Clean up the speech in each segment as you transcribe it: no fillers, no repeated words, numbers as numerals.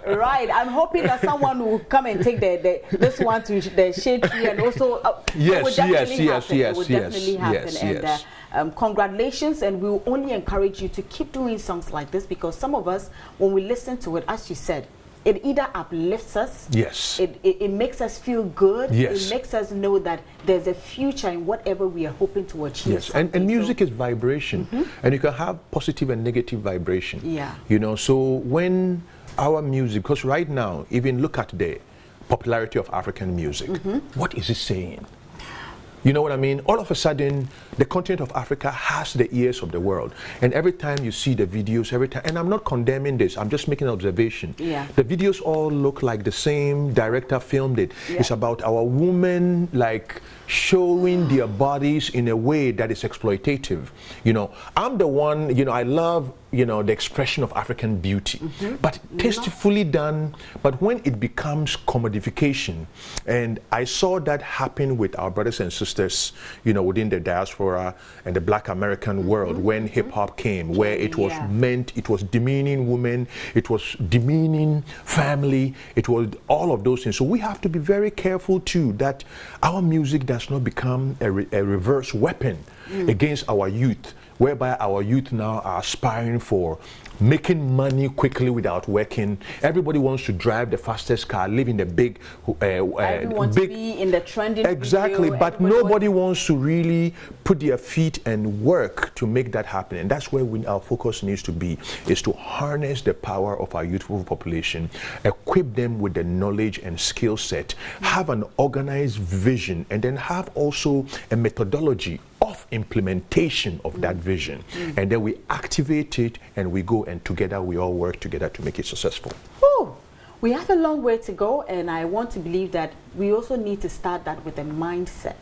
Right. I'm hoping that someone will come and take this one to the shade tree and also. Yes. It will definitely happen. And congratulations, and we will only encourage you to keep doing songs like this, because some of us, when we listen to it, as you said, it either uplifts us, yes, it makes us feel good, yes, it makes us know that there's a future in whatever we are hoping to achieve. Yes, and music is vibration, and you can have positive and negative vibration. Yeah. You know, so when our music, because right now, even look at the popularity of African music, what is it saying? You know what I mean? All of a sudden, the continent of Africa has the ears of the world. And every time you see the videos, and I'm not condemning this, I'm just making an observation. Yeah. The videos all look like the same director filmed it. Yeah. It's about our women, like, showing their bodies in a way that is exploitative. You know, I'm the one, you know, I love, you know, the expression of African beauty, but tastefully done. But when it becomes commodification, and I saw that happen with our brothers and sisters, you know, within the diaspora and the Black American world, when hip hop came, where it was meant, it was demeaning women, it was demeaning family, it was all of those things. So we have to be very careful too that our music does not become a reverse weapon against our youth, whereby our youth now are aspiring for making money quickly without working. Everybody wants to drive the fastest car, live in the big, everyone to be in the trending exactly, video. but nobody wants to really put their feet and work to make that happen. And that's where our focus needs to be, is to harness the power of our youthful population, equip them with the knowledge and skill set, have an organized vision, and then have also a methodology of implementation of that vision. And then we activate it and we go, and together we all work together to make it successful. Whew. We have a long way to go, and I want to believe that we also need to start that with a mindset.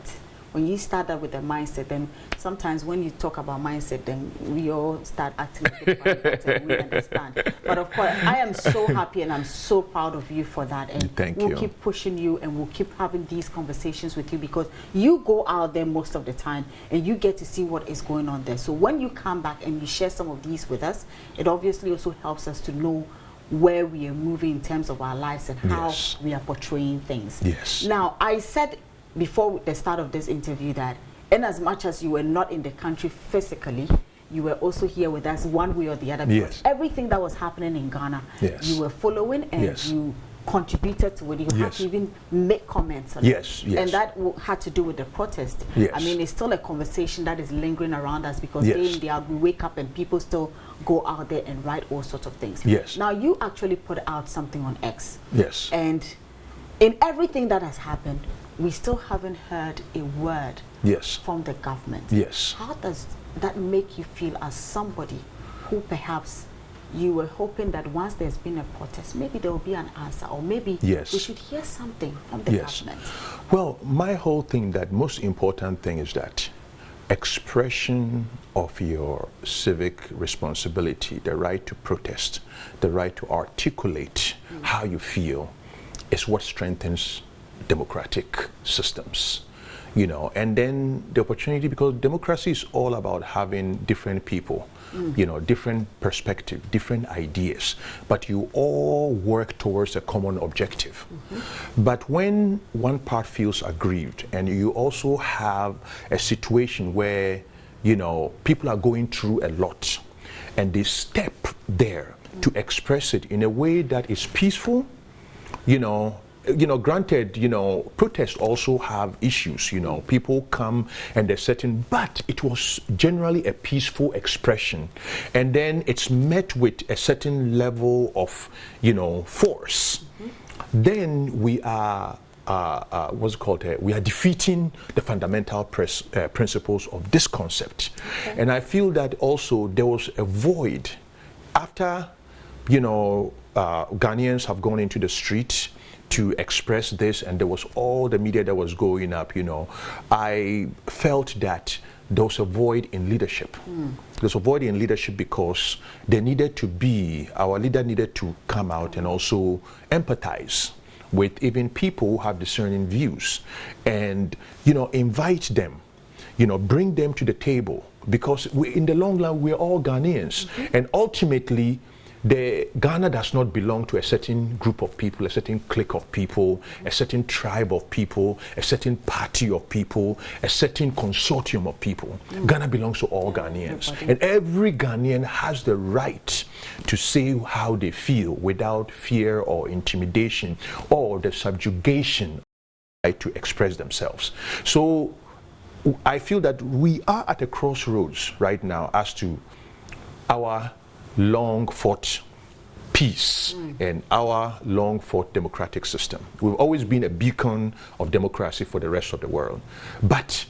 When you start that with a mindset, then sometimes when you talk about mindset, then we all start acting a bit funny, and we understand. But of course, I am so happy and I'm so proud of you for that. And we'll keep pushing you, and we'll keep having these conversations with you, because you go out there most of the time and you get to see what is going on there. So when you come back and you share some of these with us, it obviously also helps us to know where we are moving in terms of our lives and how we are portraying things. Yes. Now, I said before the start of this interview that in as much as you were not in the country physically, you were also here with us one way or the other, because everything that was happening in Ghana, you were following, and you contributed to it. You had to even make comments on it. And that had to do with the protest. I mean, it's still a conversation that is lingering around us, because day in, day out, we wake up and people still go out there and write all sorts of things. Now, you actually put out something on X. And in everything that has happened, we still haven't heard a word from the government. How does that make you feel as somebody who perhaps you were hoping that once there's been a protest, maybe there will be an answer, or maybe we should hear something from the government? Well, my whole thing, that most important thing is that expression of your civic responsibility, the right to protest, the right to articulate how you feel, is what strengthens democratic systems, you know. And then the opportunity, because democracy is all about having different people, you know, different perspective, different ideas, but you all work towards a common objective. But when one part feels aggrieved, and you also have a situation where, you know, people are going through a lot, and they step there to express it in a way that is peaceful, you know, granted, you know, protests also have issues, you know, people come and they're certain, but it was generally a peaceful expression. And then it's met with a certain level of, you know, force. Then we are, what's it called? We are defeating the fundamental principles of this concept. And I feel that also there was a void after, you know, Ghanaians have gone into the street to express this, and there was all the media that was going up, you know. I felt that there was a void in leadership. There's a void in leadership because there needed to be, our leader needed to come out and also empathize with even people who have discerning views, and, you know, invite them, you know, bring them to the table, because in the long run, we're all Ghanaians. And ultimately, Ghana does not belong to a certain group of people, a certain clique of people, a certain tribe of people, a certain party of people, a certain consortium of people. Ghana belongs to all Ghanaians. And every Ghanaian has the right to say how they feel without fear or intimidation or the subjugation to express themselves. So I feel that we are at a crossroads right now as to our long fought peace and our long fought democratic system. We've always been a beacon of democracy for the rest of the world. But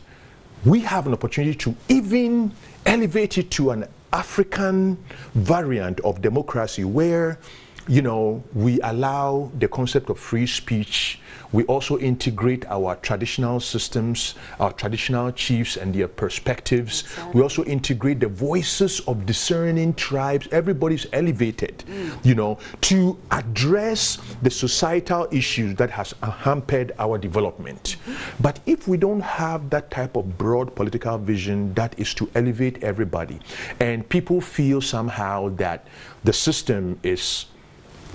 we have an opportunity to even elevate it to an African variant of democracy where, you know, we allow the concept of free speech. We also integrate our traditional systems, our traditional chiefs and their perspectives. We also integrate the voices of discerning tribes. Everybody's elevated, you know, to address the societal issues that has hampered our development. But if we don't have that type of broad political vision that is to elevate everybody, and people feel somehow that the system is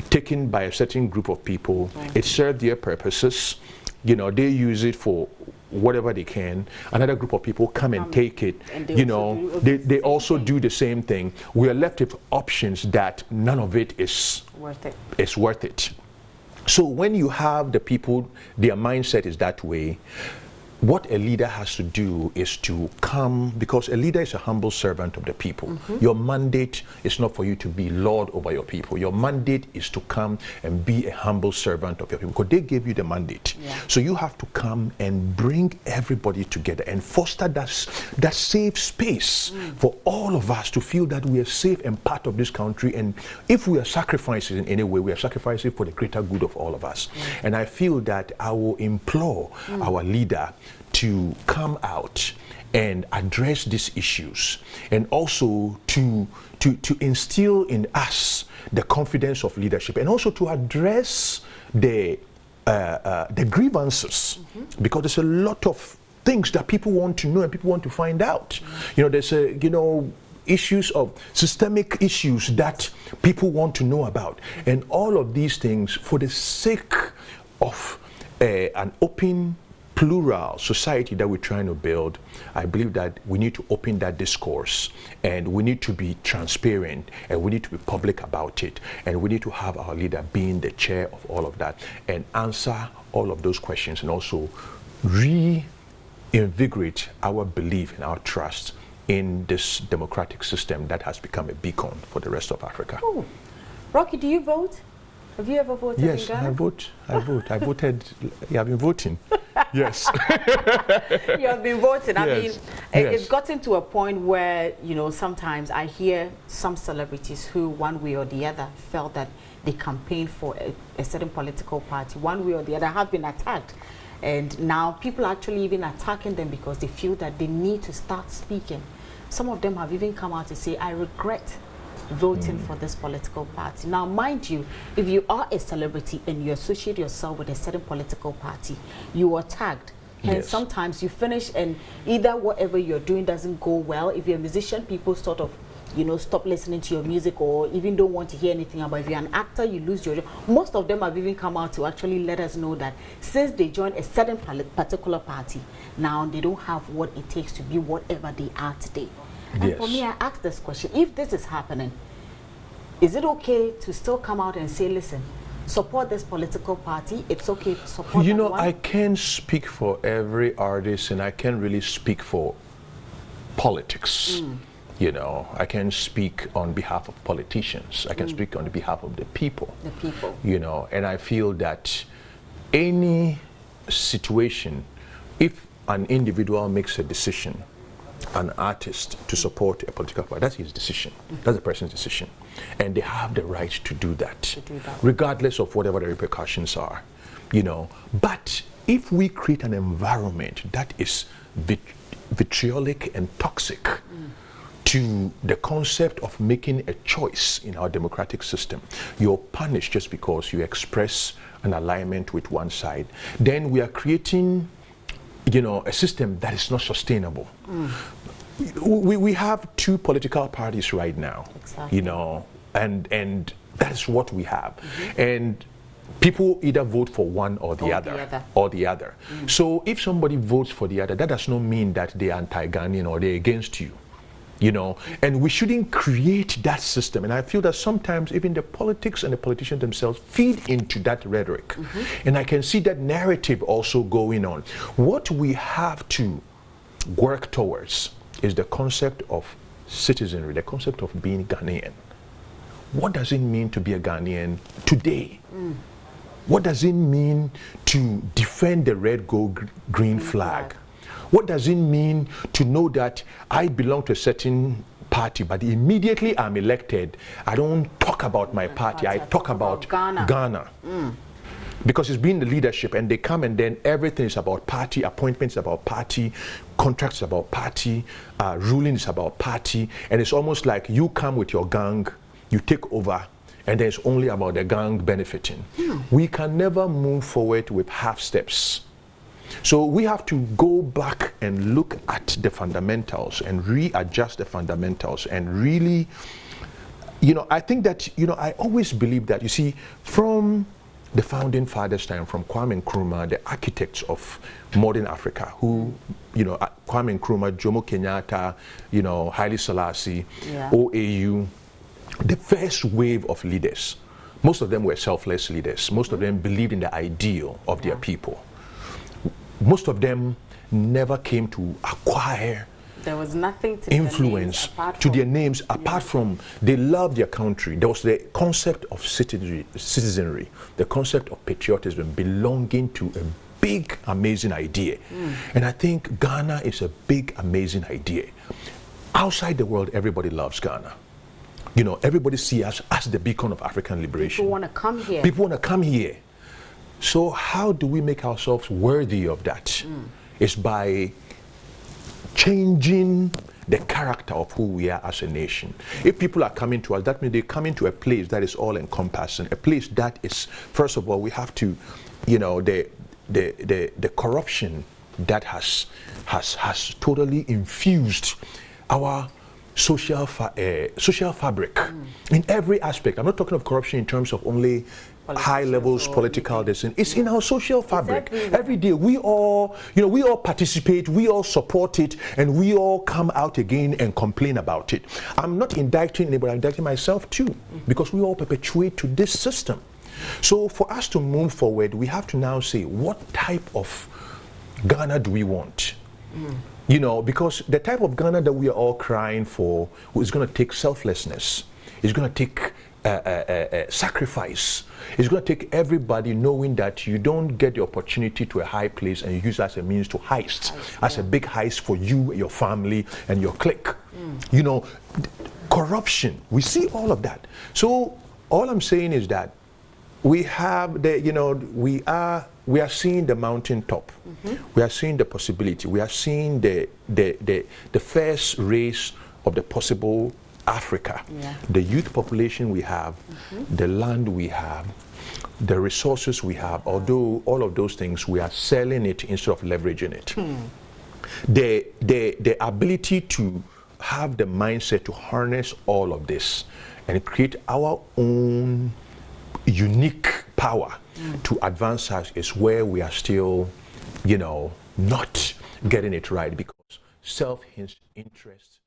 taken by a certain group of people, it served their purposes, you know, they use it for whatever they can, another group of people come and take it, and you know, they also do the same thing. We are left with options that none of it is worth it. So when you have the people, their mindset is that way, what a leader has to do is to come, because a leader is a humble servant of the people. Your mandate is not for you to be lord over your people. Your mandate is to come and be a humble servant of your people, because they gave you the mandate. So you have to come and bring everybody together and foster that safe space for all of us to feel that we are safe and part of this country. And if we are sacrificing in any way, we are sacrificing for the greater good of all of us. And I feel that I will implore our leader to come out and address these issues, and also to instill in us the confidence of leadership, and also to address the grievances, because there's a lot of things that people want to know and people want to find out. You know, there's issues of systemic issues that people want to know about, and all of these things for the sake of an open, plural society that we're trying to build. I believe that we need to open that discourse, and we need to be transparent, and we need to be public about it, and we need to have our leader being the chair of all of that and answer all of those questions, and also reinvigorate our belief and our trust in this democratic system that has become a beacon for the rest of Africa. Ooh. Rocky, do you vote? Have you ever voted in Ghana? Yes, I vote. I voted. Yeah, I've been voting. Yes. You have been voting. I mean, it's gotten to a point where, you know, sometimes I hear some celebrities who, one way or the other, felt that they campaigned for a certain political party, one way or the other, have been attacked. And now people are actually even attacking them because they feel that they need to start speaking. Some of them have even come out to say, I regret voting for this political party. Now, mind you, if you are a celebrity and you associate yourself with a certain political party, you are tagged. And sometimes you finish and either whatever you're doing doesn't go well. If you're a musician, people sort of, you know, stop listening to your music or even don't want to hear anything about it. If you're an actor, you lose your job. Most of them have even come out to actually let us know that since they joined a certain particular party, now they don't have what it takes to be whatever they are today. And for me, I ask this question: if this is happening, is it okay to still come out and say, listen, support this political party? It's okay to support. You know, I can't speak for every artist, and I can't really speak for politics. You know, I can speak on behalf of politicians. I can speak on behalf of the people. The people. You know, and I feel that any situation, if an individual makes a decision, an artist, to support a political party, that's his decision. That's the person's decision. And they have the right to do that, regardless of whatever the repercussions are, you know. But if we create an environment that is vitriolic and toxic to the concept of making a choice in our democratic system, you're punished just because you express an alignment with one side, then we are creating, you know, a system that is not sustainable. We have two political parties right now, you know, and that's what we have. And people either vote for one or the other. So if somebody votes for the other, that does not mean that they're anti-Ghanaian or they're against you. You know, and we shouldn't create that system. And I feel that sometimes even the politics and the politicians themselves feed into that rhetoric. And I can see that narrative also going on. What we have to work towards is the concept of citizenry, the concept of being Ghanaian. What does it mean to be a Ghanaian today? What does it mean to defend the red, gold, green flag? What does it mean to know that I belong to a certain party, but immediately I'm elected, I don't talk about my party, I talk about Ghana. Because it's been the leadership, and they come and then everything is about party, appointments about party, contracts about party, rulings about party, and it's almost like you come with your gang, you take over, and then it's only about the gang benefiting. We can never move forward with half steps. So we have to go back and look at the fundamentals and readjust the fundamentals and really, you know, I think that, you know, I always believe that, you see, from the founding fathers' time, from Kwame Nkrumah, the architects of modern Africa, who, you know, Kwame Nkrumah, Jomo Kenyatta, you know, Haile Selassie, OAU, the first wave of leaders, most of them were selfless leaders. Most of them believed in the ideal of their people. Most of them never came to acquire there was nothing to influence to their names apart from they loved their country. There was the concept of citizenry, the concept of patriotism, belonging to a big, amazing idea. And I think Ghana is a big, amazing idea. Outside the world, everybody loves Ghana. You know, everybody sees us as the beacon of African liberation. People want to come here. People want to come here. So how do we make ourselves worthy of that? It's by changing the character of who we are as a nation. If people are coming to us, that means they're coming to a place that is all encompassing, a place that is, first of all, we have to, you know, the corruption that has totally infused our social fabric in every aspect. I'm not talking of corruption in terms of only high levels political decision. It's in our social fabric. Every day we all, you know, we all participate, we all support it, and we all come out again and complain about it. I'm not indicting anybody, I'm indicting myself too, because we all perpetuate to this system. So for us to move forward, we have to now say, what type of Ghana do we want? You know, because the type of Ghana that we are all crying for is going to take selflessness. It's going to take sacrifice. It's going to take everybody knowing that you don't get the opportunity to a high place and you use it as a means to heist, as a big heist for you, your family, and your clique. You know, corruption, we see all of that. So all I'm saying is that we have the, you know, we are seeing the mountaintop. We are seeing the possibility. We are seeing the first race of the possible Africa. The youth population we have, the land we have, the resources we have, although all of those things, we are selling it instead of leveraging it. The ability to have the mindset to harness all of this and create our own unique power to advance us is where we are still, you know, not getting it right, because self-interest